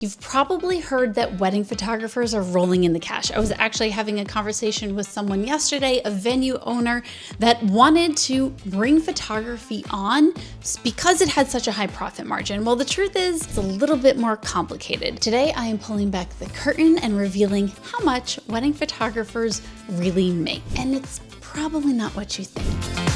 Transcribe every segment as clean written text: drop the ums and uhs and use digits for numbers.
You've probably heard that wedding photographers are rolling in the cash. I was actually having a conversation with someone yesterday, a venue owner that wanted to bring photography on because it had such a high profit margin. Well, the truth is it's a little bit more complicated. Today, I am pulling back the curtain and revealing how much wedding photographers really make. And it's probably not what you think.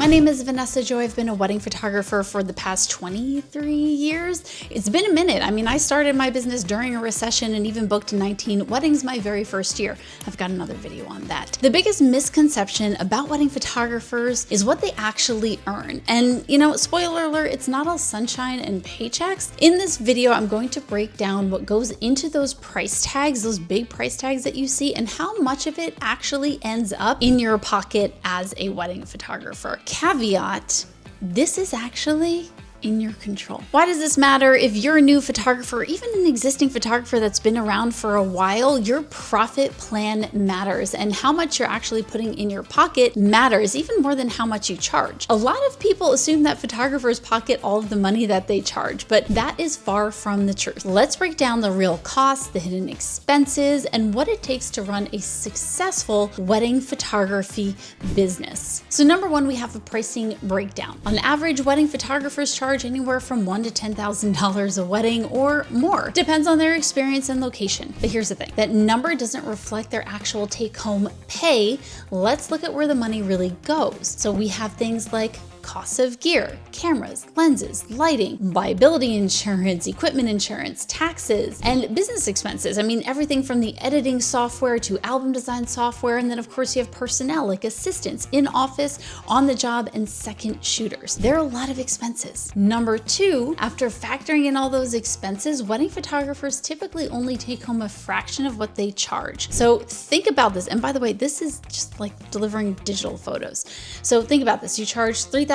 My name is Vanessa Joy. I've been a wedding photographer for the past 23 years. It's been a minute. I mean, I started my business during a recession and even booked 19 weddings my very first year. I've got another video on that. The biggest misconception about wedding photographers is what they actually earn. And spoiler alert, it's not all sunshine and paychecks. In this video, I'm going to break down what goes into those price tags, those big price tags that you see, and how much of it actually ends up in your pocket as a wedding photographer. Caveat, this is actually in your control. Why does this matter? If you're a new photographer, even an existing photographer that's been around for a while, your profit plan matters, and how much you're actually putting in your pocket matters even more than how much you charge. A lot of people assume that photographers pocket all of the money that they charge, but that is far from the truth. Let's break down the real costs, the hidden expenses, and what it takes to run a successful wedding photography business. So number one, we have a pricing breakdown. On average, wedding photographers charge anywhere from $1,000 to $10,000 a wedding or more. Depends on their experience and location. But here's the thing, that number doesn't reflect their actual take-home pay. Let's look at where the money really goes. So we have things like costs of gear, cameras, lenses, lighting, liability insurance, equipment insurance, taxes, and business expenses. I mean, everything from the editing software to album design software. And then of course you have personnel like assistants in office, on the job, and second shooters. There are a lot of expenses. Number two, after factoring in all those expenses, wedding photographers typically only take home a fraction of what they charge. So think about this. And by the way, this is just like delivering digital photos. So think about this. You charge $3,000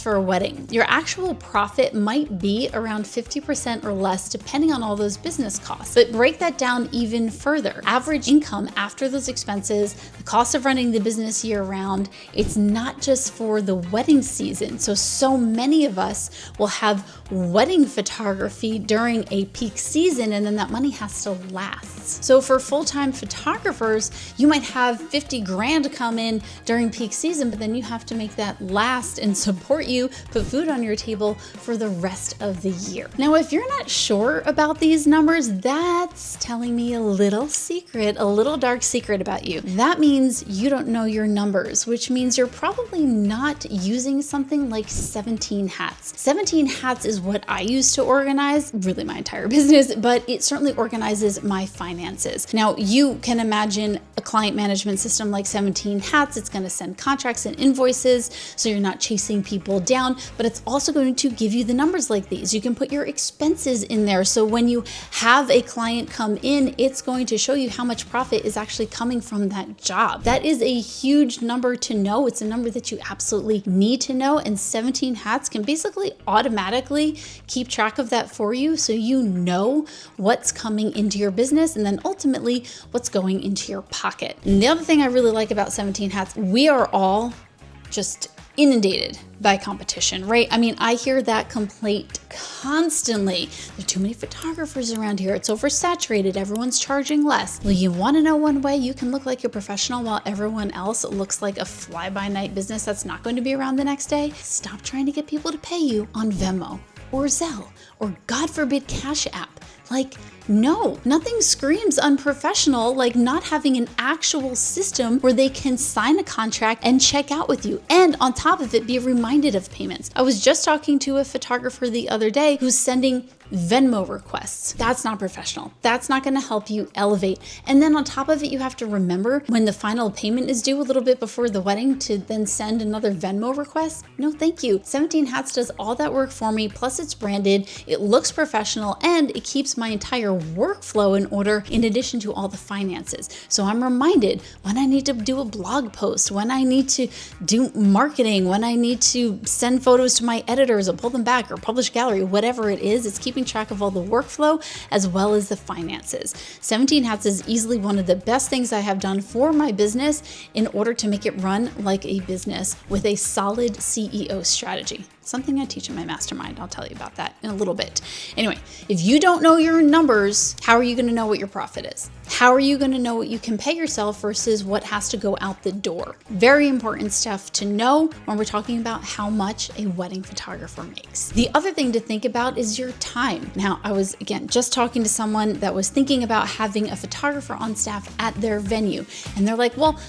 for a wedding. Your actual profit might be around 50% or less depending on all those business costs. But break that down even further. Average income after those expenses, the cost of running the business year round, it's not just for the wedding season. So many of us will have wedding photography during a peak season, and then that money has to last. So for full-time photographers, you might have 50 grand come in during peak season, but then you have to make that last and support you, put food on your table for the rest of the year. Now, if you're not sure about these numbers, that's telling me a little secret, a little dark secret about you. That means you don't know your numbers, which means you're probably not using something like 17 hats. 17 hats is what I use to organize really my entire business, but it certainly organizes my finances. Now, you can imagine a client management system like 17 hats. It's going to send contracts and invoices, so you're not chasing people down, but it's also going to give you the numbers like these. You can put your expenses in there. So when you have a client come in, it's going to show you how much profit is actually coming from that job. That is a huge number to know. It's a number that you absolutely need to know. And 17 hats can basically automatically keep track of that for you. So you know what's coming into your business and then ultimately what's going into your pocket. And the other thing I really like about 17 hats, we are all just inundated by competition, right? I mean, I hear that complaint constantly. There are too many photographers around here. It's oversaturated. Everyone's charging less. Well, you want to know one way you can look like you're professional while everyone else looks like a fly-by-night business that's not going to be around the next day? Stop trying to get people to pay you on Venmo or Zelle or, God forbid, Cash App. No, nothing screams unprofessional like not having an actual system where they can sign a contract and check out with you. And on top of it, be reminded of payments. I was just talking to a photographer the other day who's sending Venmo requests. That's not professional. That's not going to help you elevate. And then on top of it, you have to remember when the final payment is due a little bit before the wedding to then send another Venmo request. No, thank you. 17 Hats does all that work for me. Plus it's branded, it looks professional, and it keeps my entire workflow in order in addition to all the finances. So I'm reminded when I need to do a blog post, when I need to do marketing, when I need to send photos to my editors or pull them back or publish gallery, whatever it is, it's keeping track of all the workflow as well as the finances. 17 Hats is easily one of the best things I have done for my business in order to make it run like a business with a solid CEO strategy. something I teach in my mastermind. I'll tell you about that in a little bit. Anyway, if you don't know your numbers, how are you going to know what your profit is? How are you going to know what you can pay yourself versus what has to go out the door? Very important stuff to know when we're talking about how much a wedding photographer makes. The other thing to think about is your time. Now, I was, again, just talking to someone that was thinking about having a photographer on staff at their venue. And they're like, well,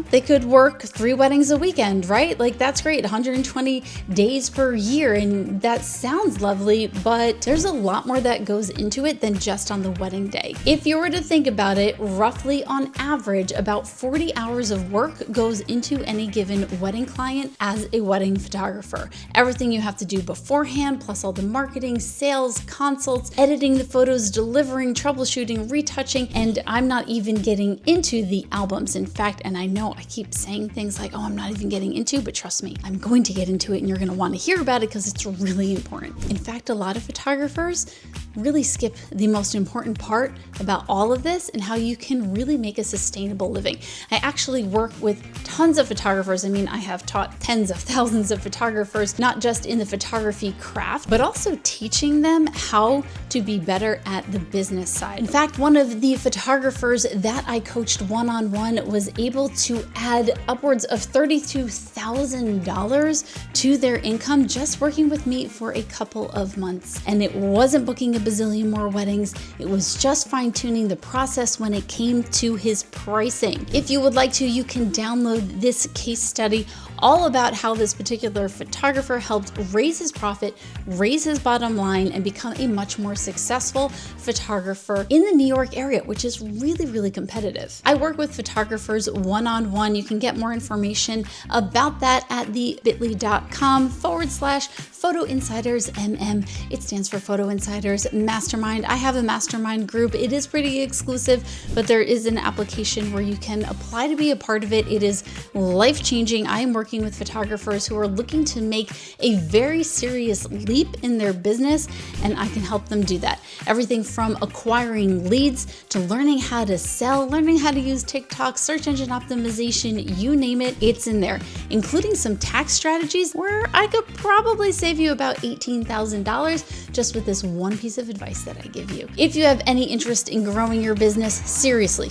they could work 3 weddings a weekend, right? Like, that's great, 120 days per year. And that sounds lovely, but there's a lot more that goes into it than just on the wedding day. If you were to think about it, roughly on average, about 40 hours of work goes into any given wedding client as a wedding photographer. Everything you have to do beforehand, plus all the marketing, sales, consults, editing the photos, delivering, troubleshooting, retouching, and I'm not even getting into the albums. In fact, and I know I keep saying things like, oh, I'm not even getting into, but trust me, I'm going to get into it and you're going to want to hear about it because it's really important. In fact, a lot of photographers really skip the most important part about all of this and how you can really make a sustainable living. I actually work with tons of photographers. I mean, I have taught tens of thousands of photographers, not just in the photography craft, but also teaching them how to be better at the business side. In fact, one of the photographers that I coached one-on-one was able to add upwards of $32,000 to their income just working with me for a couple of months. And it wasn't booking a bazillion more weddings. It was just fine-tuning the process when it came to his pricing. If you would like to, you can download this case study all about how this particular photographer helped raise his profit, raise his bottom line, and become a much more successful photographer in the New York area, which is really, really competitive. I work with photographers one-on-one. You can get more information about that at the bit.ly.com/Photo Insiders MM. It stands for Photo Insiders Mastermind. I have a mastermind group. It is pretty exclusive, but there is an application where you can apply to be a part of it. It is life-changing. I am working with photographers who are looking to make a very serious leap in their business, and I can help them do that. Everything from acquiring leads to learning how to sell, learning how to use TikTok, search engine optimization, you name it, it's in there, including some tax strategies where I could probably save you about $18,000 just with this one piece of advice that I give you. If you have any interest in growing your business, seriously,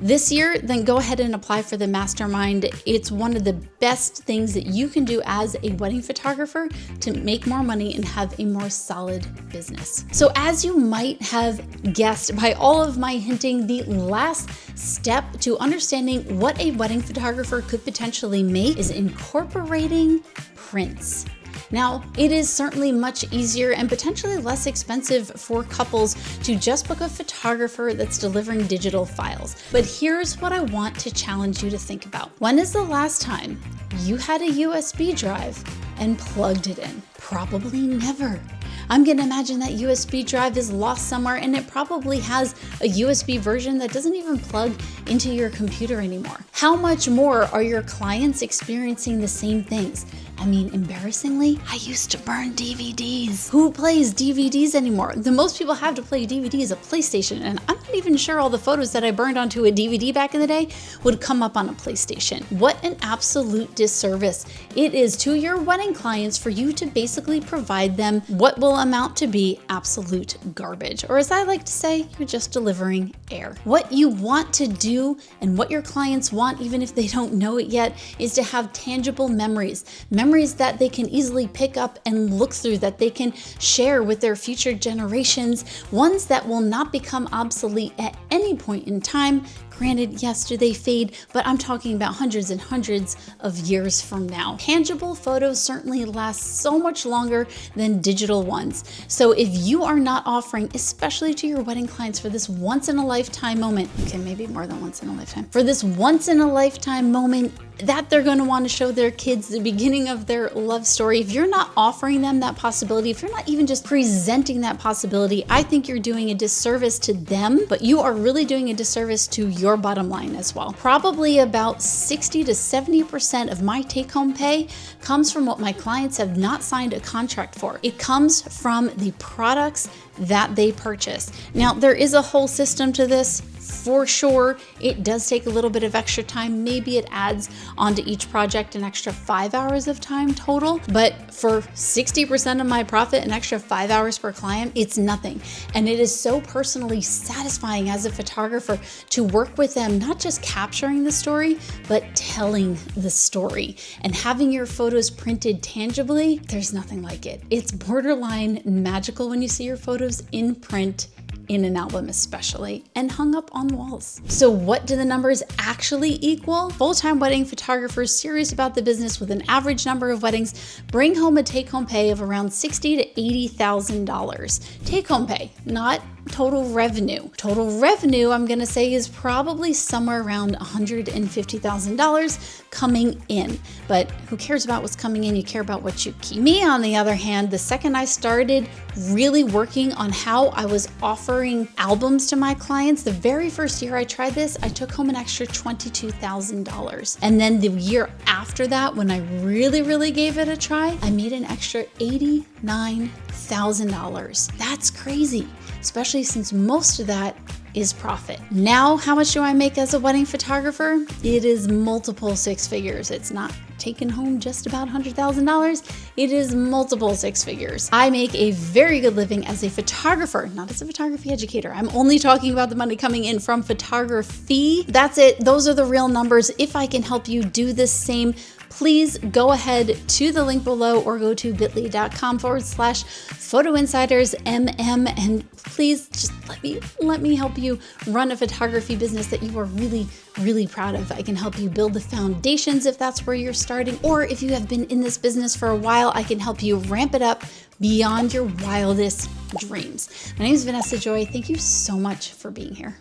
this year, then go ahead and apply for the mastermind. It's one of the best things that you can do as a wedding photographer to make more money and have a more solid business. So as you might have guessed by all of my hinting, the last step to understanding what a wedding photographer could potentially make is incorporating prints. Now, it is certainly much easier and potentially less expensive for couples to just book a photographer that's delivering digital files. But here's what I want to challenge you to think about. When is the last time you had a USB drive and plugged it in? Probably never. I'm going to imagine that USB drive is lost somewhere, and it probably has a USB version that doesn't even plug into your computer anymore. How much more are your clients experiencing the same things? I mean, embarrassingly, I used to burn DVDs. Who plays DVDs anymore? The most people have to play a DVD is a PlayStation, and I'm not even sure all the photos that I burned onto a DVD back in the day would come up on a PlayStation. What an absolute disservice it is to your wedding clients for you to basically provide them what will amount to be absolute garbage. Or as I like to say, you're just delivering air. What you want to do and what your clients want, even if they don't know it yet, is to have tangible memories that they can easily pick up and look through, that they can share with their future generations, ones that will not become obsolete at any point in time. Granted, yes, do they fade, but I'm talking about hundreds and hundreds of years from now. Tangible photos certainly last so much longer than digital ones. So if you are not offering, especially to your wedding clients, for this once in a lifetime moment, okay, maybe more than once in a lifetime, for this once in a lifetime moment that they're going to want to show their kids the beginning of their love story, if you're not offering them that possibility, if you're not even just presenting that possibility, I think you're doing a disservice to them, but you are really doing a disservice to your bottom line as well. Probably about 60 to 70% of my take-home pay comes from what my clients have not signed a contract for. It comes from the products that they purchase. Now, there is a whole system to this. For sure, it does take a little bit of extra time. Maybe it adds onto each project an extra 5 hours of time total, but for 60% of my profit, an extra 5 hours per client, it's nothing. And it is so personally satisfying as a photographer to work with them, not just capturing the story, but telling the story and having your photos printed tangibly. There's nothing like it. It's borderline magical when you see your photos in print, in an album especially, and hung up on walls. So what do the numbers actually equal? Full-time wedding photographers serious about the business with an average number of weddings bring home a take-home pay of around $60,000 to $80,000. Take-home pay, not total revenue. Total revenue, I'm gonna say, is probably somewhere around $150,000 coming in. But who cares about what's coming in? You care about what you keep. Me, on the other hand, the second I started really working on how I was offering albums to my clients, the very first year I tried this, I took home an extra $22,000. And then the year after that, when I really gave it a try, I made an extra $89,000. That's crazy, especially since most of that is profit. Now, how much do I make as a wedding photographer? It is multiple six figures. It's not taking home just about $100,000. It is multiple six figures. I make a very good living as a photographer, not as a photography educator. I'm only talking about the money coming in from photography. That's it. Those are the real numbers. If I can help you do the same, please go ahead to the link below or go to bit.ly/photoinsidersmm and please just let me help you run a photography business that you are really proud of. I can help you build the foundations if that's where you're starting, or if you have been in this business for a while, I can help you ramp it up beyond your wildest dreams. My name is Vanessa Joy. Thank you so much for being here.